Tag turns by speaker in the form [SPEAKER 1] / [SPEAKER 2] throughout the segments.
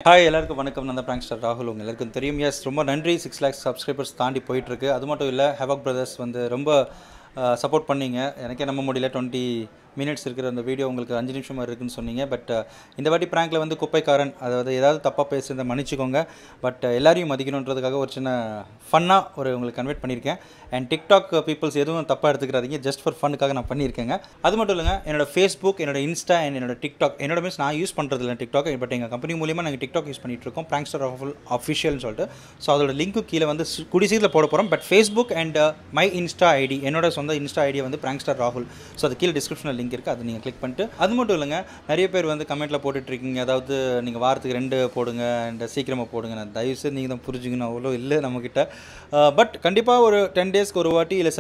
[SPEAKER 1] Hi எல்லாருக்கும் வணக்கம். நான் தான் பிராங்க்ஸ்டர் ராகுல். உங்கள் எல்லாருக்கும் தெரியும். எஸ், ரொம்ப நன்றி. 6 lakhs சப்ஸ்கிரைபர்ஸ் தாண்டி போயிட்டுருக்கு. அது மட்டும் இல்லை, ஹேவாக் பிரதர்ஸ் வந்து ரொம்ப சப்போர்ட் பண்ணிங்க. எனக்கே நம்ப முடியல 20 minutes இருக்கிற அந்த வீடியோ உங்களுக்கு 5 நிமிஷமாக இருக்குதுன்னு சொன்னீங்க. பட் இந்த வாட்டி ப்ராங்கில் வந்து குப்பைக்காரன், அதாவது ஏதாவது தப்பாக பேசுகிறத மன்னிச்சிக்கோங்க. பட் எல்லாரையும் மதிக்கணுன்றதுக்காக ஒரு சின்ன ஃபன்னாக உங்களுக்கு கன்வெர்ட் பண்ணியிருக்கேன். அண்ட் டிக்டாக் பீப்புள்ஸ் எதுவும் தப்பாக எடுத்துக்கிறாதீங்க. ஜஸ்ட் ஃபார் ஃபனுக்காக நான் பண்ணியிருக்கேங்க. அது மட்டும் இல்லைங்க, என்னோட ஃபேஸ்புக், என்னோட இன்ஸ்டா அண்ட் என்னோட டிக்டாக், என்னோட மீன்ஸ் நான் யூஸ் பண்ணுறது இல்லை டிக்டாக். பட் எங்கள் கம்பெனி மூலியமாக நாங்கள் டிக்டாக் யூஸ் பண்ணிகிட்ருக்கோம், பிராங்க்ஸ்டர் ராகுல் அஃபிஷியல்னு சொல்லிட்டு. ஸோ அதோட லிங்க்கு கீழே வந்து குடிசீரில் போட போகிறோம். But Facebook and my Insta ID, என்னோட சொந்த இன்ஸ்டா ஐடியை வந்து பிராங்க்ஸ்டர் ராகுல். ஸோ அது கீழே டிஸ்கிரிப்ஷனில் லிங்க் இருக்குது, அது நீங்கள் கிளிக் பண்ணிட்டு. அது மட்டும் இல்லைங்க, நிறைய பேர் வந்து கமெண்ட்டில் போட்டுட்ருக்கீங்க, அதாவது நீங்கள் வாரத்துக்கு 2 போடுங்க அண்ட் சீக்கிரமாக போடுங்க. நான் தயவுசெய்து நீங்கள் தான் புரிஞ்சுக்கணும், அவ்வளோ இல்லை நம்மக்கிட்ட. பட் கண்டிப்பாக ஒரு 10 daysக்கு ஒரு வாட்டி, இல்லை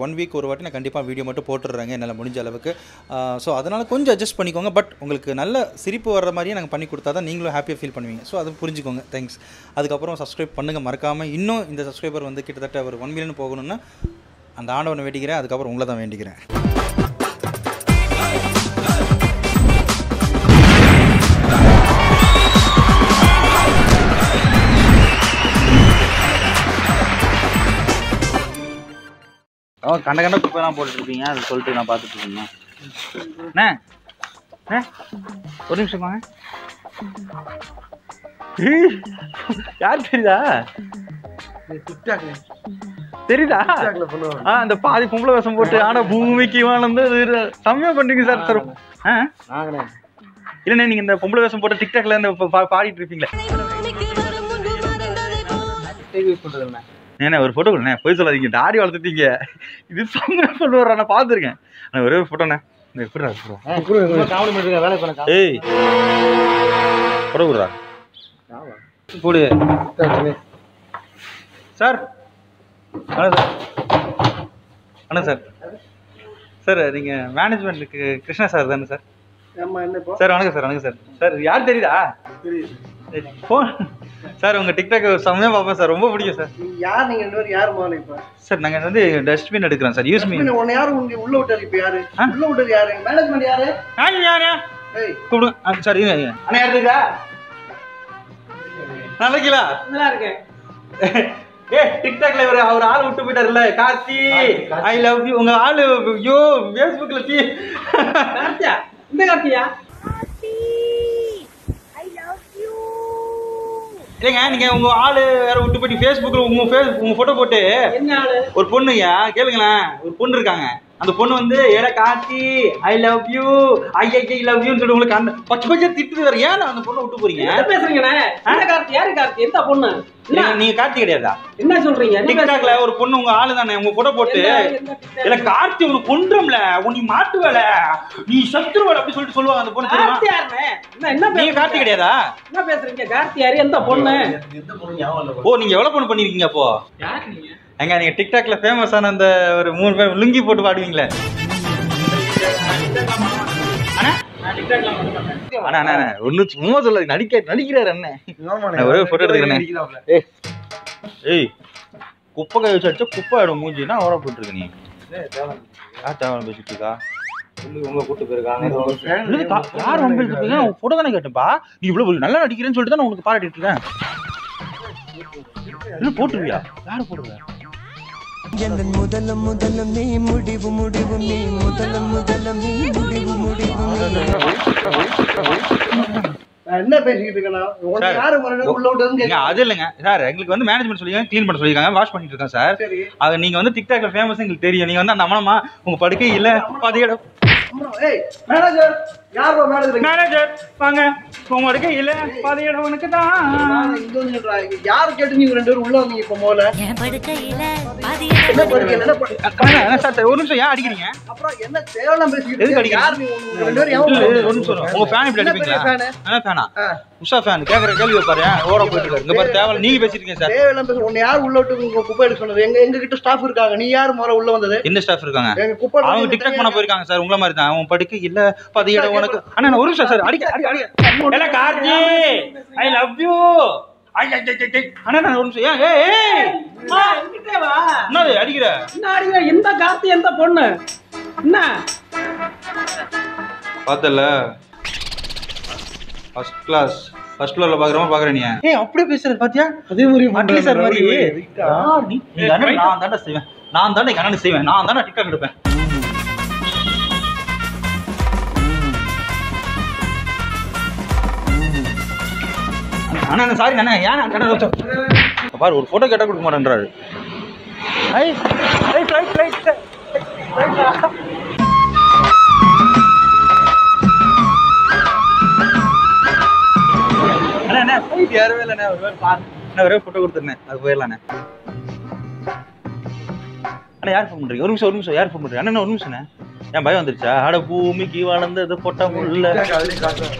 [SPEAKER 1] 1 week ஒரு வாட்டி நான் கண்டிப்பாக வீடியோ மட்டும் போட்டுடுறேங்க, என்னால் முடிஞ்ச அளவுக்கு. ஸோ அதனால் கொஞ்சம் அட்ஜஸ்ட் பண்ணிக்கோங்க. பட் உங்களுக்கு நல்ல சிரிப்பு வர்ற மாதிரியே நாங்கள் பண்ணி கொடுத்தா தான் நீங்களும் ஹாப்பியாக ஃபீல் பண்ணுவீங்க. ஸோ அது புரிஞ்சுக்கோங்க. தேங்க்ஸ். அதுக்கப்புறம் சப்ஸ்கிரைப் பண்ணுங்கள் மறக்காமல். இன்னும் இந்த சப்ஸ்கிரைபர் வந்து கிட்டத்தட்ட ஒரு 1 million போகணுன்னா அந்த ஆண்டவனை வேண்டிக்கிறேன். அதுக்கப்புறம் உங்களை தான் வேண்டிக்கிறேன். கண்ட குப்பைலாம் போட்டுட்ருப்பீங்க, அது சொல்லிட்டு நான் பார்த்துட்ருக்கீங்க. அண்ணே ஒரு நிமிஷம் வாங்க. யார் தெரியுதா? தெரியுதா? அந்த பாதி பொம்பளை வேஷம் போட்டு ஆனா பூமிக்கு வந்து செம்மையா பண்றீங்க சார். சார் இல்லண்ணே, நீங்க இந்த பொம்பளை வேஷம் போட்டு டிக்டாக்ல இந்த பாடிட்டு இருப்பீங்களே, ஏன்னா ஒரு போட்டோ கொடுண்ணே. போய் சொல்லாதீங்க, தாடி வளர்த்துட்டீங்க. இது செம்மையா பண்ணுவாரா, நான் பார்த்துருக்கேன். ஒரே ஒரு போட்டோண்ணே. ஏய் போட்டோ கொடுறா போடு சார். வணக்கம் சார். சார் நீங்கள் மேனேஜ்மெண்ட்டுக்கு கிருஷ்ணா சார் தானே சார்? சார் வணக்கம் சார். வணக்கம் சார். சார் யார் தெரியுதா? ஃபோன் சார், உங்கள் டிக்டாக் செம்மையாக பார்ப்பேன் சார், ரொம்ப பிடிக்கும் சார்.
[SPEAKER 2] யார் நீங்க ரெண்டு யார் முதல்ல? இப்ப
[SPEAKER 1] சார் நாங்கள் வந்து டஸ்ட்பின் எடுக்கிறோம் சார். Use me.
[SPEAKER 2] உன்னை யாரு உள்ள விட்டாரு? இப்ப யாரு உள்ள விட்டாரு? யாரு மேனேஜ்மெண்ட்? யாரு
[SPEAKER 1] யாரு கூப்பிடுங்க சார். அண்ணா யார் இருக்கா? நல்லா இருக்கீங்களா?
[SPEAKER 2] நல்லா இருக்கேன்.
[SPEAKER 1] டிக்டாக்ல அவர் ஆள் விட்டு போயிட்டாருல்ல, கார்த்தி ஐ லவ் யூ. உங்க ஆளு ஐயோ ஃபேஸ்புக்ல
[SPEAKER 2] கார்த்தியா? இந்த கார்த்தியா?
[SPEAKER 1] இல்லைங்க, நீங்க உங்க ஆளு வேற விட்டு போயிட்டு ஃபேஸ்புக்ல உங்க போட்டோ போட்டு
[SPEAKER 2] என்ன ஆளு?
[SPEAKER 1] ஒரு பொண்ணுயா கேளுங்களேன், ஒரு பொண்ணு இருக்காங்க. அந்த பொண்ணு வந்து ஏடா Karthi I love you I love யூன்னு சொல்லி உங்களுக்கு அந்த பச்சை திட்டு வேற. ஏன் அந்த பொண்ணை விட்டு போறீங்க?
[SPEAKER 2] என்ன பேசுறீங்கண்ணே? என்ன கார்த்தி? யாரு கார்த்தி? எந்த பொண்ணு?
[SPEAKER 1] நீங்க கார்த்தி கிடையாதா?
[SPEAKER 2] என்ன சொல்றீங்க?
[SPEAKER 1] டிக்டாக்ல ஒரு பொண்ணு உங்க ஆளு தானே, உங்க போட்டோ போட்டு இல்ல கார்த்தி உனக்கு கொன்றம்ல, உனி மாட்டு வேலை, நீ சத்துருவல அப்படி சொல்லிட்டு சொல்லுவாங்க. அந்த பொண்ணு தெரியுமா?
[SPEAKER 2] கார்த்தி யாருண்ணே? என்ன
[SPEAKER 1] நீங்க கார்த்தி கிடையாதா?
[SPEAKER 2] என்ன பேசுறீங்க? கார்த்தி யாரு? எந்த பொண்ணு?
[SPEAKER 1] ஓ, நீங்க எவ்வளவு பொண்ணு பண்ணிருக்கீங்க அப்போ?
[SPEAKER 2] யாரு நீங்க?
[SPEAKER 1] எங்க நீங்க டிக்டாக்ல ஃபேமஸ் ஆன அந்த ஒரு 3 பேர் லுங்கி போட்டு பாடுவீங்களே. அண்ணா அண்ணா ஒண்ணு சும்மா சொல்ல, நடிக்கிறாரு அண்ணன். ஒரே போட்டோ எடுத்துக்கிறேன். ஏய் குப்பை கை வச்சு அடிச்சா குப்பை ஆயிடும் மூஞ்சினா ஓர போட்டுருக்க. நீ யார் தேவை பேசிட்டு இருக்கா? உங்க கூட்டு போயிருக்காங்க. யார் உங்களுக்கு போட்டோ தானே கேட்டப்பா. நீ இவ்வளவு நல்லா நடிக்கிறேன்னு சொல்லிட்டு தான் நான் உனக்கு பாராட்டிட்டு இருக்கேன். என்ன போட்டுருவியா? யாரு போடுவ?
[SPEAKER 3] முதலம் நீ முடிவு நீ முதலம் நீ முடிவு
[SPEAKER 2] என்ன பேசிக்கிட்டு இருக்கேன்னா? யாரு உள்ள விட்டதுன்னு
[SPEAKER 1] அது இல்லைங்க சார், எங்களுக்கு வந்து மேனேஜ்மெண்ட் சொல்லிருக்காங்க, க்ளீன் பண்ண சொல்லிருக்காங்க, வாஷ் பண்ணிட்டு இருக்கோம் சார். அது நீங்க வந்து டிக்டாக்ல ஃபேமஸ் எங்களுக்கு தெரியும். நீங்க வந்து அந்த அம்மா உங்க படுக்கை இல்ல பாதியிட
[SPEAKER 2] மேனேஜர் யார் மேனேஜர்?
[SPEAKER 1] மேனேஜர் வாங்க, உங்க படுக்கை இல்ல பாதியிட உனக்கு தான்.
[SPEAKER 2] யாரு கேட்டு நீங்க 2 பேரும் உள்ள வந்தீங்க? இப்ப முதல்ல
[SPEAKER 1] சார் ஒரு நிமிஷம், ஏன் அடிக்கிறீங்க?
[SPEAKER 2] அப்புறம் என்ன தேவலாம் பேசிக்கிட்டு
[SPEAKER 1] எதுக்கு அடிக்கிறீங்க?
[SPEAKER 2] யார் நீங்க 2 பேரும்?
[SPEAKER 1] ஒரு நிமிஷம், உங்க ஃபேன் இப்படி அடிப்பீங்களா? என்ன ஃபேனா? உஷா ஃபேன் கேக்குற கேள்வி பாரு, ஓர போயிட்டு இருக்காரு. இங்க பாரு தேவல நீங்க பேசிட்டு இருக்கீங்க சார்.
[SPEAKER 2] தேவலாம் பேச உன்னை யார் உள்ள விட்டு உங்க குப்பை எடுக்க சொன்னது? எங்க கிட்ட ஸ்டாஃப் இருக்காங்க. நீ யார் முதல்ல உள்ள வந்தது?
[SPEAKER 1] என்ன ஸ்டாஃப் இருக்காங்க?
[SPEAKER 2] எங்க குப்பை
[SPEAKER 1] அவங்க டிக்டாக் பண்ண போயிருக்காங்க சார். உங்கள மாதிரி தான். உன் படுக்கை இல்ல பாதியிட உனக்கு. அண்ணா ஒரு நிமிஷம் சார், அடிக்க எல்லாம் கார்த்தி ஐ லவ் யூ அண்ணா ஒரு நிமிஷம். என்ன அடிக்கிற?
[SPEAKER 2] எந்த கார்த்தி எந்த பொண்ணு? என்ன
[SPEAKER 1] பார்த்தல ஃபர்ஸ்ட் கிளாஸ் ஃபர்ஸ்ட் ஃப்ளோர்ல பாக்குறோமா பாக்குற நீ ஏய் அப்படியே பேசுறது பாத்தியா
[SPEAKER 2] அதே மாதிரி
[SPEAKER 1] அட்லி சார் மாதிரி நீ நான் தான்டா செய்வேன் நான் தான்டா கண்ணு செய்வேன் நான் தான்டா டிக்டாக் எடுப்பேன் அண்ணா சாரி அண்ணா ஏன் கடை பாரு ஒரு போட்டோ கேட்டா கொடுக்க மாட்டேன்றாரு யாருமே இல்லைண்ணே ஒரே போட்டோ கொடுத்துருந்தேன் அது போயிடலாண்ணே அண்ணா யார் ஃபோன் பண்றீங்க ஒரு நிமிஷம் யார் ஃபோன் பண்றீங்க அண்ணா ஒரு நிமிஷம்ண்ணே ஏன் பயம் வந்துருச்சா அட பூமிக்கு வளர்ந்து இது போட்டா முள்ள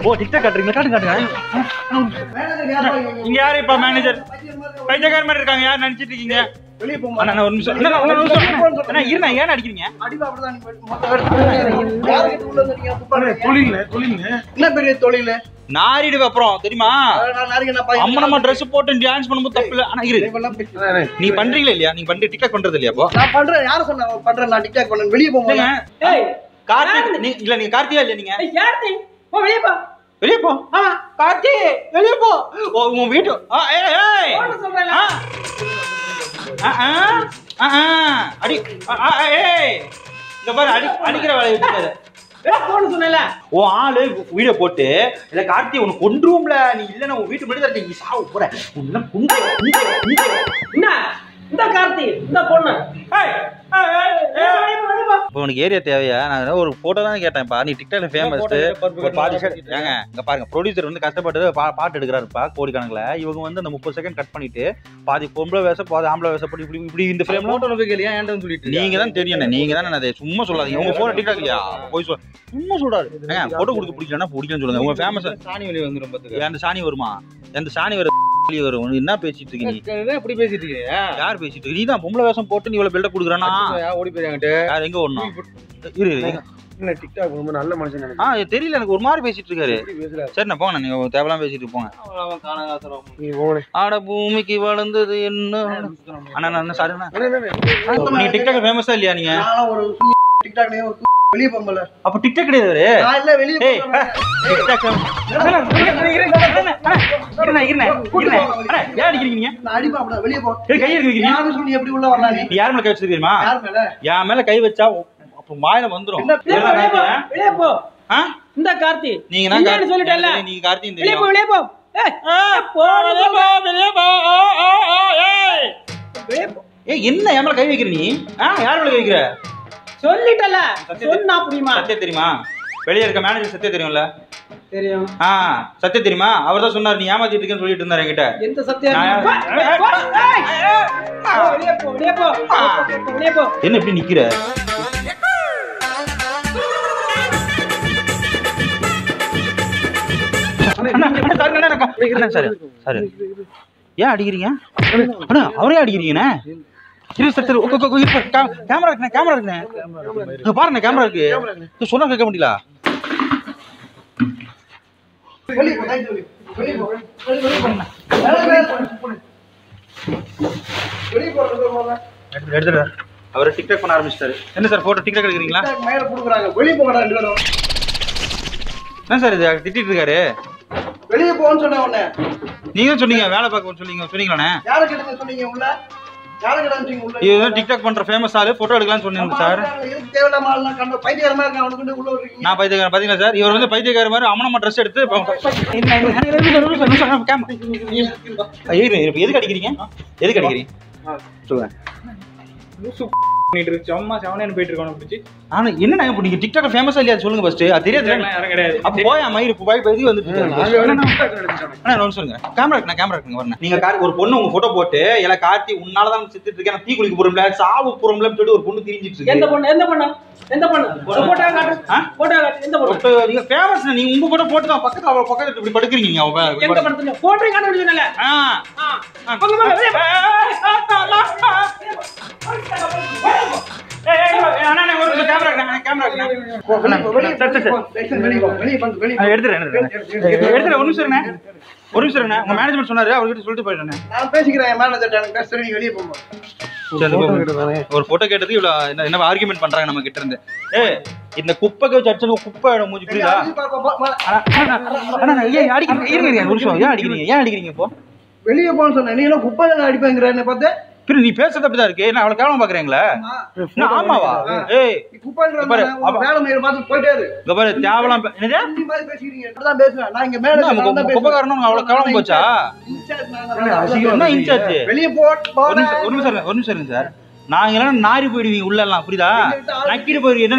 [SPEAKER 1] ஓ டிக்டாக் காட்டுறீங்களா காட்டுங்க இங்க யாரு இப்ப மேனேஜர் பைத்தியக்கார மாதிரி இருக்காங்க யார் நினைச்சிட்டு இருக்கீங்க வெளியே போங்க அண்ணா ஒரு நிமிஷம் அண்ணா இருண்ணா ஏன் அடிக்கிறீங்க
[SPEAKER 2] அடிப்பா அப்படிதான் என்ன பெரிய தொழில்
[SPEAKER 1] நாரிடு அப்புறம் தெரியுமா அம்மனம்மா ட்ரெஸ் போட்டு டான்ஸ் பண்ணும்போது தப்பு இல்ல ஆனா இரு நீ பண்றீங்களா இல்லையா நீங்க பண்ற டிக்டாக் பண்றது இல்லையா அப்போ
[SPEAKER 2] நான் பண்றேன் யார சொன்னா பண்றேன் நான் டிக்டாக் பண்ணேன் வெளிய போங்க
[SPEAKER 1] ஏய் கார்த்திக் நீ இல்ல நீங்க கார்த்தியா இல்ல நீங்க
[SPEAKER 2] ஏய் யார்த்தி போ வெளிய போ
[SPEAKER 1] கார்த்தி வெளிய போ உன் வீட்டு ஏய்
[SPEAKER 2] போட சொல்றேன்
[SPEAKER 1] அடி ஏய் இந்த பாரு அடிக்கிற வேலைய விட்டுறாத
[SPEAKER 2] போன சொன்னல
[SPEAKER 1] ஓ ஆளு வீடியோ போட்டு இல்ல கார்த்தி உனக்கு கொன்றுவோம்ல நீ இல்ல உன் வீட்டு முன்னாடி தான் நீ சாவு போற உன்ன குண்டை
[SPEAKER 2] என்ன இந்த கார்த்தி இந்த பொண்ணு
[SPEAKER 1] இப்போ உனக்கு ஏரியா தேவையா நான் ஒரு போட்டோ தான் கேட்டேன்ப்பா நீ டிக்டாக்ல ஃபேமஸ் பாதி ஏங்க இங்க பாருங்க ப்ரொடியூசர் வந்து கஷ்டப்பட்டு பாட்டு எடுக்கிறாருப்பா கோடிக்கணக்கில் இவங்க வந்து அந்த 30 செகண்ட் கட் பண்ணிட்டு பாதி பொம்பளை வேஷம் பாதி ஆம்பளை வேஷம் பண்ணி இப்படி இந்த ஃப்ரேம்ல போட்டோ கேளியா ஏன்டா சொல்லிட்டு நீங்க தான் தெரியும் நீங்க தான் அதை சும்மா சொல்லாதீங்க உங்க போன டிக்டாக் இல்லையா போய் சொல்ல சும்மா சொல்றாரு ஏங்க போட்டோ கொடுக்க பிடிக்கலன்னா பிடிக்கலன்னு சொல்லுங்க உங்க ஃபேமஸ் சாணி வெளியே வந்துரும் பார்த்துக்க அந்த சாணி வருமா அந்த சாணி வரும் என்ன பேசிட்டு இருக்கீங்க
[SPEAKER 2] எப்படி பேசிட்டு இருக்கீங்க
[SPEAKER 1] யார் பேசிட்டு இருக்கீங்க நீ தான் பொம்பளை வேஷம் போட்டு நீ இவ்வளவு பில்டப் கொடுக்குறானா
[SPEAKER 2] ஓடி போயிட்டாங்க
[SPEAKER 1] யார் எங்க ஓடணும் இரு
[SPEAKER 2] இல்ல டிக்டாக் ரொம்ப நல்ல மனுஷன் நினைக்கிறேன்
[SPEAKER 1] தெரியல எனக்கு ஒரு மாதிரி பேசிட்டு இருக்காரு சரி நான் போங்க நீங்க தேவலாம் பேசிட்டு போங்க ஆட பூமிக்கு வளர்ந்தது என்ன அண்ணா சாரி நீங்க டிக்டாக் ஃபேமஸா இல்லையா நீங்க
[SPEAKER 2] ஒரு டிக்டாக்லயே ஒரு வெளிய போம்பல
[SPEAKER 1] அப்ப டிக்டாக் கிடையாது
[SPEAKER 2] நான் இல்ல வெளிய போறேன்
[SPEAKER 1] டிக்டாக் ஏன் அடிக்கிறீங்க
[SPEAKER 2] நான் அடிப்பா அப்படியே வெளிய போ
[SPEAKER 1] கை எடுக்கிறீங்க
[SPEAKER 2] யாரு சொல்லி எப்படி உள்ள வரலாம் நீ
[SPEAKER 1] யார் மேல கை வச்சிருக்கீமா
[SPEAKER 2] யார் மேல
[SPEAKER 1] என் மேல கை வச்சா அப்ப வாயில வந்துரும்
[SPEAKER 2] வெளிய போ இந்த கார்த்தி
[SPEAKER 1] நீங்க தான்
[SPEAKER 2] கார்த்தி சொல்லிட்டல
[SPEAKER 1] நீங்க கார்த்தி
[SPEAKER 2] வெளிய போ
[SPEAKER 1] ஏய் என்ன என் மேல கை வைக்கிற நீ யார் மேல கை வைக்கிற
[SPEAKER 2] சொல்லிட்டல சொன்னா புரியுமா
[SPEAKER 1] சத்தியம் தெரியுமா வெளிய இருக்க மேனேஜர் சத்தியம் தெரியும்ல
[SPEAKER 2] தெரியும்
[SPEAKER 1] சத்தியம் தெரியுமா அவர் தான் சொன்னார் நீ ஏமாத்திட்டு இருக்கேன்னு சொல்லிட்டு இருந்தாரு என்கிட்ட
[SPEAKER 2] எந்த சத்தியம் வெளிய போ
[SPEAKER 1] என்ன இப்படி நிக்கிற ஏன் அடிக்கிறீங்க அவரே அடிக்கிறீங்கண்ணே கேமரா இருக்குண்ணே பாருண்ணே கேமரா இருக்கு சொன்னா கேட்க முடியல எடுத்துட்டு அவரை டிக்டாக் பண்ண ஆரம்பிச்சிட்டாரு என்ன சார் போட்டோ டிக்டாக் எடுக்கிறீங்களா
[SPEAKER 2] மேல புடுக்குறாங்க வெளிய போங்கடா ரெண்டு பேரும்
[SPEAKER 1] என்ன சார் இது திட்டிட்டு இருக்காரு
[SPEAKER 2] வெளிய போன்னு சொன்ன உடனே
[SPEAKER 1] நீங்க சொன்னீங்க வேலை பார்க்க சொன்னீங்களாண்ணே
[SPEAKER 2] யார கிட்ட சொன்னீங்க உள்ள யார கிட்ட சொன்னீங்க உள்ள
[SPEAKER 1] இது டிக்டாக் பண்ற ஃபேமஸ் ஆளு போட்டோ எடுக்கலாம்னு சொன்னீங்க சார்
[SPEAKER 2] இதுக்கு தேவையில்லாம ஆளலாம் கண்ட பைத்தியக்காரமா இருக்கான் அவனுக்கு உள்ள வரீங்க
[SPEAKER 1] நான் பைத்தியக்காரன் பாத்தீங்களா சார் இவர் வந்து பைத்தியக்கார மாதிரி அம்மனம்மா ட்ரெஸ் எடுத்து எதுக்கு அடிக்கிறீங்க சொல்லுங்க
[SPEAKER 4] சும்மா செவனேன்னு போயிட்டு இருக்கோம்
[SPEAKER 1] ஆனா என்ன நீங்க டிக்டாக் ஃபேமஸா இல்லையா சொல்லுங்க ஃபர்ஸ்ட் அது தெரியாது
[SPEAKER 4] கிடையாது
[SPEAKER 1] அப்ப போய் மயிறு போய் எதுக்கு வந்துட்டு சொல்லுங்க கேமரா இருக்குங்க வரணும் நீங்க ஒரு பொண்ணு உங்க போட்டோ போட்டு எல்லாம் கார்த்தி உன்னாலதான் செத்துட்டு இருக்கேன் தீ குளிக்க போறோம்ல சாவு போறோம்லன்னு சொல்லி ஒரு பொண்ணு திரிஞ்சிட்டு இருக்கு
[SPEAKER 2] எந்த பொண்ணு போட்டோ காட்டு எந்த
[SPEAKER 1] பொண்ணு நீங்க ஃபேமஸ் நீங்க உங்க போட்டோ போட்டு தான் பக்கத்துல இப்படி படுக்குறீங்க நீங்க
[SPEAKER 2] எந்த படத்துல போட்டோ காட்ட முடியல
[SPEAKER 1] ஒரு நிமிஷம் உங்க மேனேஜ்மெண்ட் சொன்னாரு அவர்கிட்ட சொல்லிட்டு போயிட்டேன்
[SPEAKER 2] நான் பேசிக்கிறேன் மேனேஜர் எனக்கு பேச வெளியே போங்க
[SPEAKER 1] ஒரு போட்டோ கேட்டது இவ்வளவு என்ன ஆர்குமெண்ட் பண்றாங்க நம்ம கிட்ட இருந்து. இந்த குப்பைக்கு வச்சு குப்பை மூஞ்சி புரியுதா? ஏன் அடிக்கிறீங்க? ஒரு நிமிஷம், ஏன் அடிக்கிறீங்க இப்போ?
[SPEAKER 2] வெளியே போன்னு சொன்னேன், நீ எல்லாம் குப்பை அடிப்பேங்கிற என்ன பார்த்து
[SPEAKER 1] நீ பேசுறது அப்படிதான் இருக்கு. என்ன அவ்வளவு கேவலம் பாக்குறீங்களா? ஆமாவா? தேவலாம் குப்பைக்காரனும் அவ்வளவு கேவலம் போச்சா?
[SPEAKER 2] வெளியே
[SPEAKER 1] ஒரு நிமிஷம் இருங்க சார். நாங்க எல்லாம் நாரி போயிடுவீங்க உள்ள எல்லாம், புரியுதா? நக்கிட்டு போயிருவீங்க.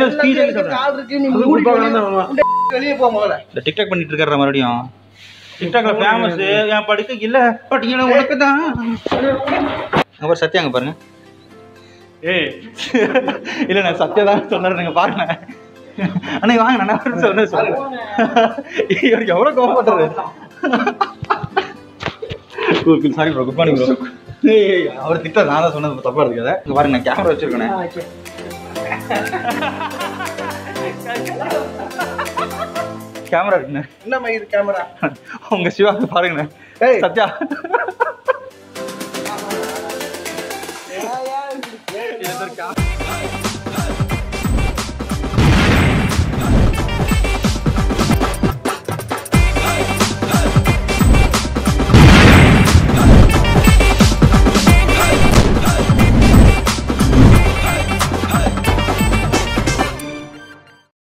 [SPEAKER 2] வெளியே போ முதல்ல.
[SPEAKER 1] இந்த டிக்டாக் பண்ணிட்டு இருக்காரு மறுபடியும். டிக்டாக்ல ஃபேமஸ் என் படுக்க இல்ல பட்டிங்க உனக்கு தான். அங்க சத்யாங்க பாருங்க. இல்ல நான் சத்யா தான் சொன்னாரு, நீங்க பாருங்க. அண்ணா வாங்க, நான் சொன்னேன். இவருக்கு எவ்வளவு கோவப்படுறது. Sorry bro, good morning bro. அவர் திட்ட நான் தான் சொன்னது தப்பா இருக்காது. இங்க பாருங்க, நான் கேமரா வச்சிருக்கேன். கேமரா இருக்குண்ணே.
[SPEAKER 2] என்னம்மா இது கேமரா?
[SPEAKER 1] உங்க சிவாக்கு பாருங்கண்ணே. சத்யா இது